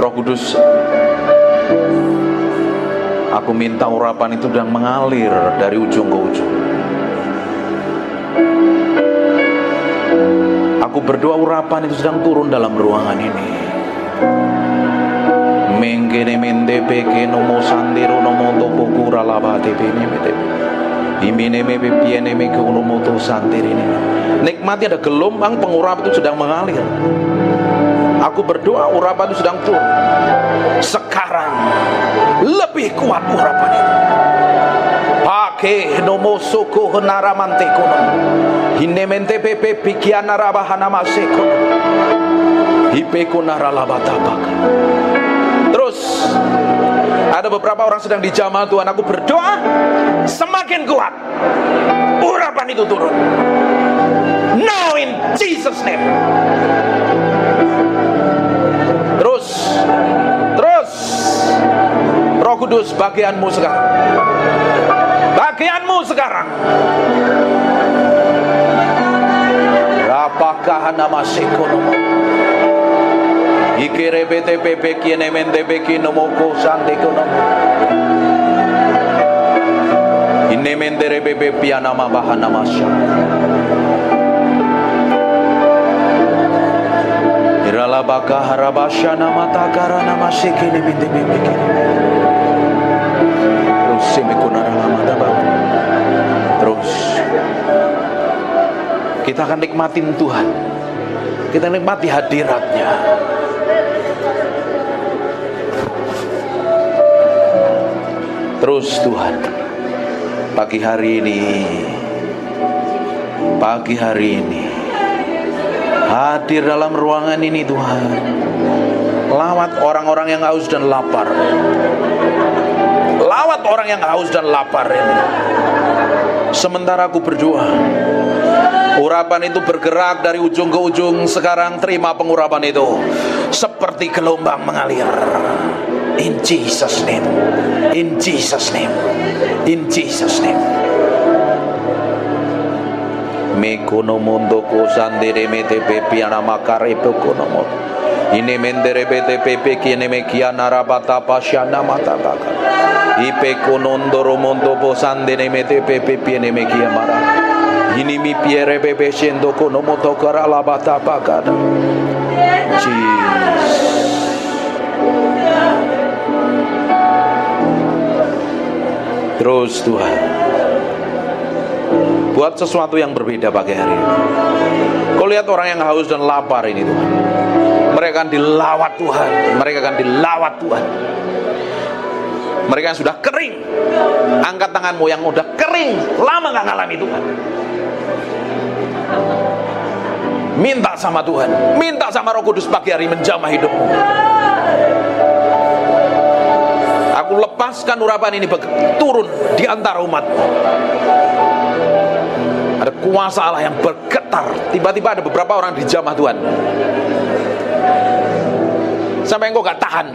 Roh Kudus, aku minta urapan itu dan mengalir dari ujung ke ujung. Aku berdoa urapan itu sedang turun dalam ruangan ini. Mengkene mende peke nomo sandero nomo topo kura lava tepe mete. Imine me piene me nomo to sandiri ini. Nikmati ada gelombang pengurap itu sedang mengalir. Aku berdoa urapan itu sedang turun sekarang, Lebih kuat urapan itu. Pake nomo soko henaramante kono. Hinemente pepe pikiana rabahana maseko. Hipeko naralabatabak. Terus ada beberapa orang sedang dijamah Tuhan. Aku berdoa semakin kuat urapan itu turun. Now in Jesus name. Terus Roh Kudus bagianmu sekarang. Bagianmu sekarang. Apakah nama sekonomo? Ikere BTPP kiene mendebe kinomo kosande konomo. Ine mendere bebe piana mabahana masya. Irala baka harabasya nama takara nama sekene mendebe kine. Terus semekona lama tabak. Terus kita akan nikmatin Tuhan. Kita nikmati hadiratnya. Terus Tuhan, pagi hari ini hadir dalam ruangan ini Tuhan. Lawat orang-orang yang haus dan lapar. Lawat orang yang haus dan lapar ini. Sementara aku berdoa, urapan itu bergerak dari ujung ke ujung. Sekarang terima pengurapan itu seperti gelombang mengalir. In Jesus name. In Jesus name. In Jesus name. Mekono mondo ko sandere mete pepi ana makare pekono mo. Ine mendere bete pepe kiene mekiana rabata pasyana mata baka. Ipe konondoro mondo po sandere mete pepe piene mekia mara. Ini mi piere bebe shendo kono moto kara labata baka. Terus Tuhan, buat sesuatu yang berbeda pagi hari ini. Kau lihat orang yang haus dan lapar ini Tuhan. Mereka akan dilawat Tuhan. Mereka akan dilawat Tuhan. Mereka yang sudah kering, angkat tanganmu yang udah kering, lama gak ngalami Tuhan. Minta sama Tuhan, minta sama Roh Kudus pagi hari menjamah hidupmu. Aku lepaskan urapan ini turun di antara umatmu. Ada kuasa Allah yang bergetar. Tiba-tiba ada beberapa orang dijamah Tuhan. Sampai engkau gak tahan.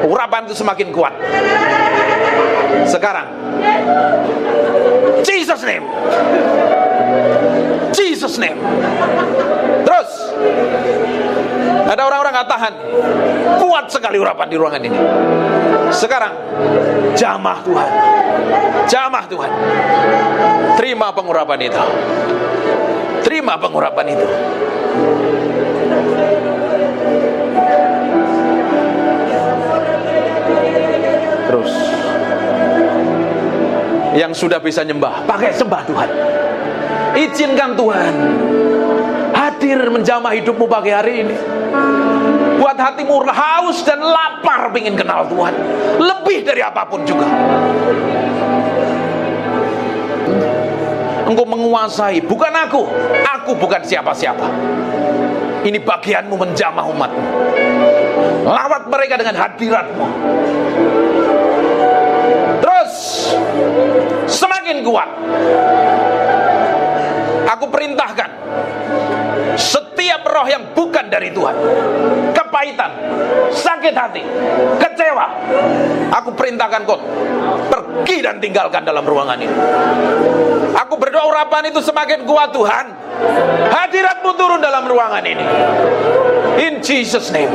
Urapan itu semakin kuat. Sekarang Jesus name. Jesus name. Terus ada orang-orang gak tahan. Kuat sekali urapan di ruangan ini. Sekarang jamah Tuhan. Jamah Tuhan. Terima pengurapan itu. Terima pengurapan itu. Terus yang sudah bisa nyembah, pakai sembah Tuhan. Izinkan Tuhan hadir menjamah hidupmu pagi hari ini. Buat hatimu haus dan lapar ingin kenal Tuhan lebih dari apapun juga. Engkau menguasai, bukan aku bukan siapa-siapa. Ini bagianmu menjamah umatmu. Lawat mereka dengan hadiratmu. Terus semakin kuat. Aku perintahkan setiap roh yang bukan dari Tuhan, kepahitan, sakit hati, kecewa, aku perintahkan kau pergi dan tinggalkan dalam ruangan ini. Aku berdoa urapan itu semakin kuat Tuhan. Hadiratmu turun dalam ruangan ini. In Jesus name.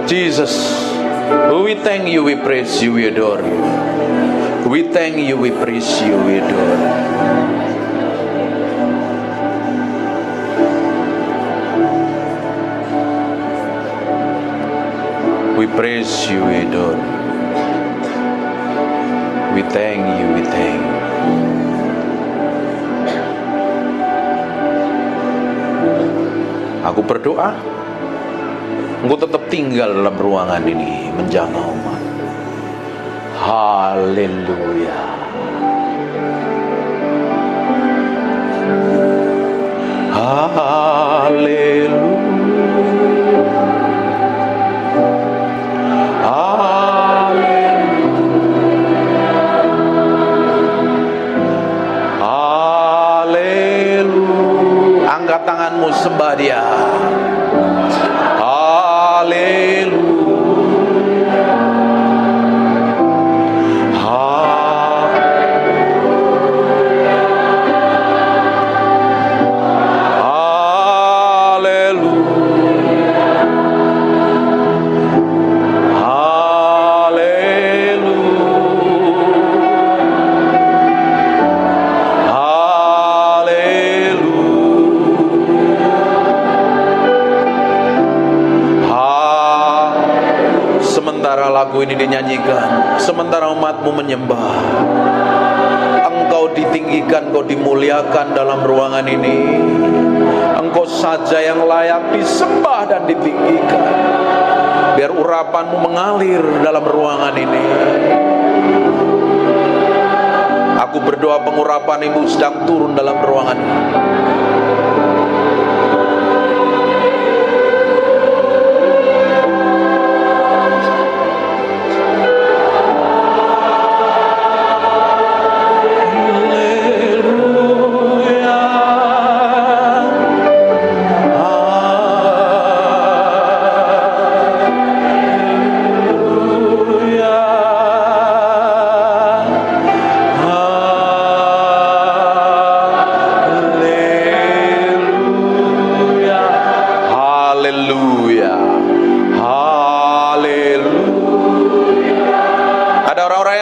Jesus, we thank you, we praise you, we adore you. We thank you, we praise you, we adore you. We praise you, we adore you. We thank you, we thank you. Aku berdoa Engkau tetap tinggal dalam ruangan ini menjamah umat. Haleluya. Haleluya. Angkat tanganmu, sembah Dia. Lagu ini dinyanyikan, sementara umatmu menyembah, Engkau ditinggikan, Engkau dimuliakan dalam ruangan ini. Engkau saja yang layak disembah dan ditinggikan. Biar urapanmu mengalir dalam ruangan ini. Aku berdoa pengurapan Ibu sedang turun dalam ruangan ini.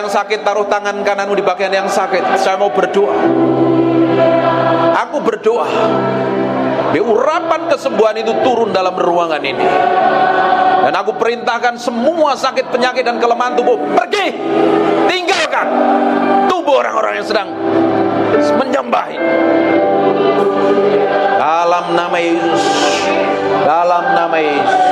Sakit, taruh tangan kananmu di bagian yang sakit. Saya mau berdoa. Aku berdoa, biar urapan kesembuhan itu turun dalam ruangan ini. Dan aku perintahkan semua sakit, penyakit, dan kelemahan tubuh pergi, tinggalkan tubuh orang-orang yang sedang menyembah ini. Dalam nama Yesus, dalam nama Yesus.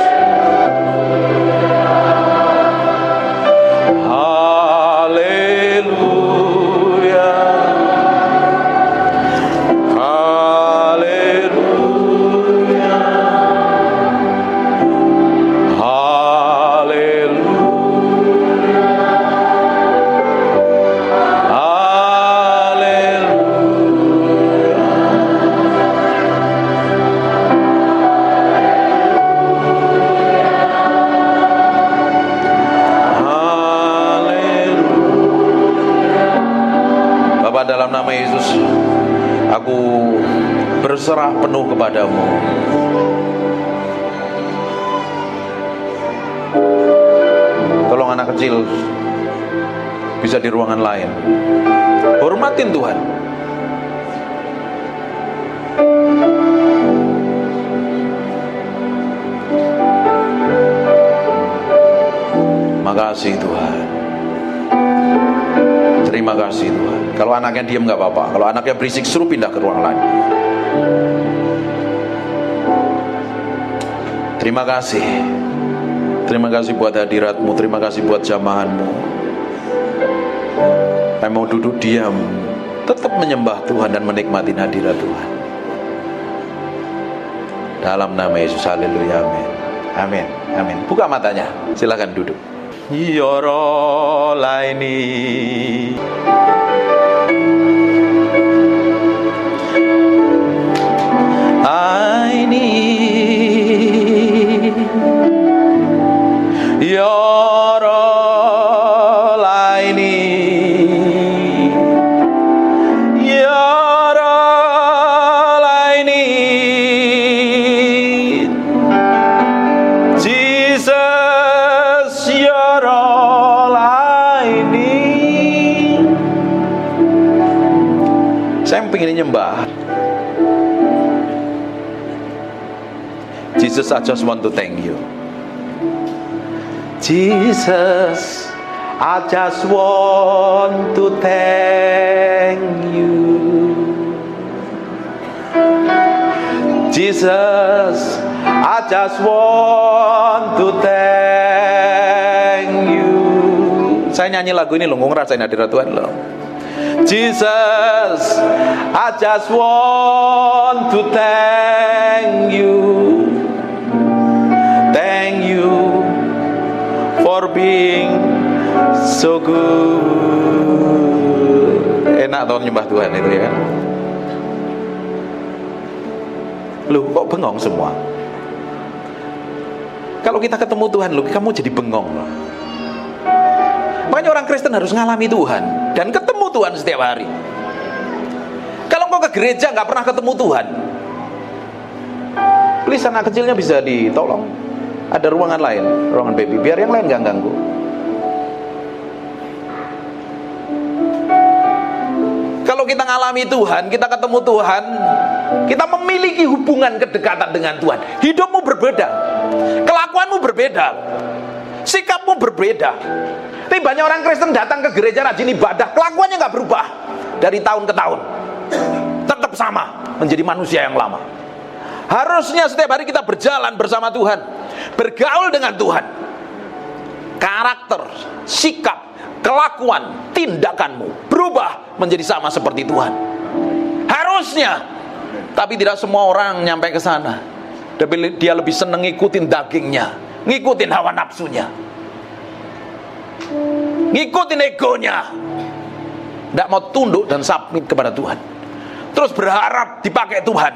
Dalam nama Yesus, aku berserah penuh kepadamu. Tolong anak kecil bisa di ruangan lain. Hormatin Tuhan. Makasih Tuhan. Terima kasih Tuhan. Kalau anaknya diam gak apa-apa. Kalau anaknya berisik, suruh pindah ke ruang lain. Terima kasih. Terima kasih buat hadiratmu. Terima kasih buat jamahanmu. Saya mau duduk diam, tetap menyembah Tuhan dan menikmati hadirat Tuhan. Dalam nama Yesus, haleluya, amin. Amin, amin. Buka matanya, silakan duduk. Yoro laini aini yoro laini yoro laini Jesus yoro laini. Saya pengen nyembah. Jesus, I just want to thank you. Jesus, I just want to thank you. Jesus, I just want to thank you. Saya nyanyi lagu ini loh, ngerasain hadirat Tuhan loh. Jesus, I just want to thank you. Thank you for being so good. Enak tau nyembah Tuhan itu ya. Loh kok bengong semua? Kalau kita ketemu Tuhan, loh kamu jadi bengong loh. Makanya orang Kristen harus ngalami Tuhan dan ketemu Tuhan setiap hari. Kalau kau ke gereja nggak pernah ketemu Tuhan, please anak kecilnya bisa ditolong. Ada ruangan lain, ruangan baby, biar yang lain nggak ganggu. Kalau kita ngalami Tuhan, kita ketemu Tuhan, kita memiliki hubungan kedekatan dengan Tuhan. Hidupmu berbeda, kelakuanmu berbeda, sikapmu berbeda. Tapi banyak orang Kristen datang ke gereja rajin ibadah, kelakuannya nggak berubah dari tahun ke tahun, tetap sama, menjadi manusia yang lama. Harusnya setiap hari kita berjalan bersama Tuhan, bergaul dengan Tuhan. Karakter, sikap, kelakuan, tindakanmu berubah menjadi sama seperti Tuhan. Harusnya, tapi tidak semua orang nyampe ke sana. Dia lebih seneng ngikutin dagingnya, ngikutin hawa nafsunya, ngikutin egonya, tidak mau tunduk dan submit kepada Tuhan. Terus berharap dipakai Tuhan,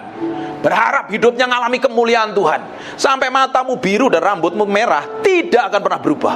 berharap hidupnya ngalami kemuliaan Tuhan, sampai matamu biru dan rambutmu merah, tidak akan pernah berubah.